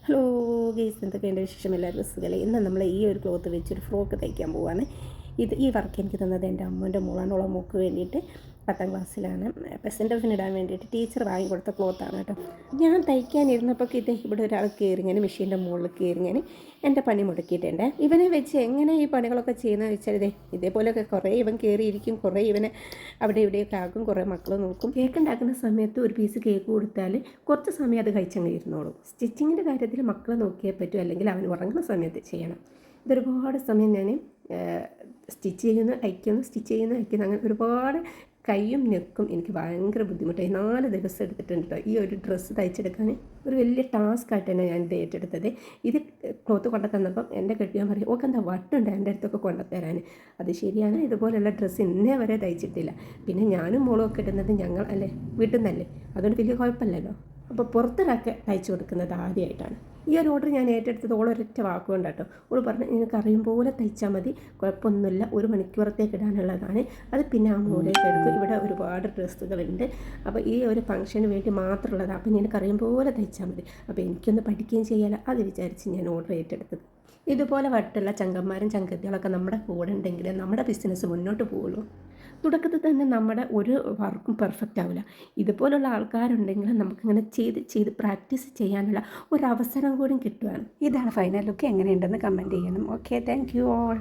Hello guys, എന്തൊക്കെയുണ്ട് വിശേഷം? എല്ലാവരും സുഖമല്ലേ? ഇന്ന് നമ്മൾ ഈ ഒരു ക്ലോത്ത് വെച്ചൊരു ഫ്രോക്ക് തയ്ക്കാൻ പോവാണ്. ഈ വർക്ക് എനിക്ക് തന്നത് എൻ്റെ അമ്മൻ്റെ മോളാണ്. ഓളെ മോൾക്ക് വേണ്ടിയിട്ട് 10ാം ക്ലാസ്സിലാണ്. സെൻറ്റ് ഓഫിന് ഇടാൻ വേണ്ടിയിട്ട് ടീച്ചർ വാങ്ങിക്കൊടുത്ത ക്ലോത്താണ് കേട്ടോ. ഞാൻ തയ്ക്കാനിരുന്നപ്പോൾ ഇവിടെ ഒരാൾ കയറിങ്ങനെ മെഷീൻ്റെ മുകളിൽ കയറിങ്ങനെ എൻ്റെ പണി മുടക്കിയിട്ടുണ്ട്. ഇവനെ വെച്ച് എങ്ങനെ ഈ പണികളൊക്കെ ചെയ്യുന്നതെന്ന് വെച്ചാൽ ഇതേപോലെയൊക്കെ കുറേ ഇവൻ കയറിയിരിക്കും, കുറേ ഇവനെ അവിടെ ഇവിടെയൊക്കെ ആക്കും, കുറേ മക്കൾ നോക്കും. കേക്ക് ഉണ്ടാക്കുന്ന സമയത്ത് ഒരു പീസ് കേക്ക് കൊടുത്താൽ കുറച്ച് സമയം അത് കഴിച്ചങ്ങ് ഇരുന്നോളും. സ്റ്റിച്ചിങ്ങിൻ്റെ കാര്യത്തിൽ മക്കളെ നോക്കിയേ പറ്റൂ, അല്ലെങ്കിൽ അവൻ ഉറങ്ങുന്ന സമയത്ത് ചെയ്യണം. ഇതൊരുപാട് സമയം ഞാൻ സ്റ്റിച്ച് ചെയ്യുന്നു, അയക്കുന്നു, അങ്ങനെ ഒരുപാട് കൈയും നെക്കും എനിക്ക് ഭയങ്കര ബുദ്ധിമുട്ടായി. 4 ദിവസം എടുത്തിട്ടുണ്ട് കേട്ടോ ഈ ഒരു ഡ്രസ്സ് തയ്ച്ചെടുക്കാൻ. ഒരു വലിയ ടാസ്ക് ആയിട്ട് തന്നെ ഞാൻ ഇത് ഏറ്റെടുത്തത്. ഇത് ക്ലോത്ത് കൊണ്ടു തന്നപ്പം എൻ്റെ കെട്ടിയാൻ പറയും, ഓക്കെ എന്താ വട്ടുണ്ട് എൻ്റെ അടുത്തൊക്കെ കൊണ്ടുതരാൻ. അത് ശരിയാണ്, ഇതുപോലെയുള്ള ഡ്രസ്സ് ഇന്നേ വരെ തയ്ച്ചിട്ടില്ല. പിന്നെ ഞാനും മോളും ഒക്കെ ഇടുന്നത് ഞങ്ങൾ അല്ലേ, വീട്ടിൽ നിന്നല്ലേ, അതുകൊണ്ട് വലിയ കുഴപ്പമില്ലല്ലോ. അപ്പോൾ പുറത്തൊരാൾക്ക് തയ്ച്ചു കൊടുക്കുന്നത് ആദ്യമായിട്ടാണ്. ഈ ഒരു ഓർഡർ ഞാൻ ഏറ്റെടുത്തത് ഓളൊരൊറ്റ വാക്കുകൊണ്ട് കേട്ടോ. ഓൾ പറഞ്ഞു, നിനക്ക് അറിയും പോലെ തയ്ച്ചാൽ മതി, കുഴപ്പമൊന്നുമില്ല, 1 മണിക്കൂറത്തേക്ക് ഇടാനുള്ളതാണ്, അത് പിന്നെ ആ മൂലയ്ക്ക് എടുക്കും. ഇവിടെ ഒരുപാട് ഡ്രസ്സുകളുണ്ട്, അപ്പോൾ ഈ ഒരു ഫംഗ്ഷന് വേണ്ടി മാത്രമുള്ളതാണ്, അപ്പോൾ നിനക്ക് അറിയും പോലെ തയ്ച്ചാൽ മതി. അപ്പോൾ എനിക്കൊന്ന് പഠിക്കുകയും ചെയ്യാമല്ലോ, അത് വിചാരിച്ച് ഞാൻ ഓർഡർ ഏറ്റെടുത്തത്. ഇതുപോലെ വട്ടുള്ള ചങ്കന്മാരും ചങ്കത്തികളൊക്കെ നമ്മുടെ കൂടെ ഉണ്ടെങ്കിൽ നമ്മുടെ ബിസിനസ് മുന്നോട്ട് പോകുള്ളൂ. തുടക്കത്തിൽ തന്നെ നമ്മുടെ ഒരു വർക്കും പെർഫെക്റ്റ് ആവില്ല. ഇതുപോലുള്ള ആൾക്കാരുണ്ടെങ്കിൽ നമുക്കിങ്ങനെ ചെയ്ത് പ്രാക്ടീസ് ചെയ്യാനുള്ള ഒരു അവസരം കൂടി കിട്ടുകയാണ്. ഇതാണ് ഫൈനൽ ലുക്ക്. എങ്ങനെയുണ്ടെന്ന് കമൻറ്റ് ചെയ്യണം. Okay, thank you all.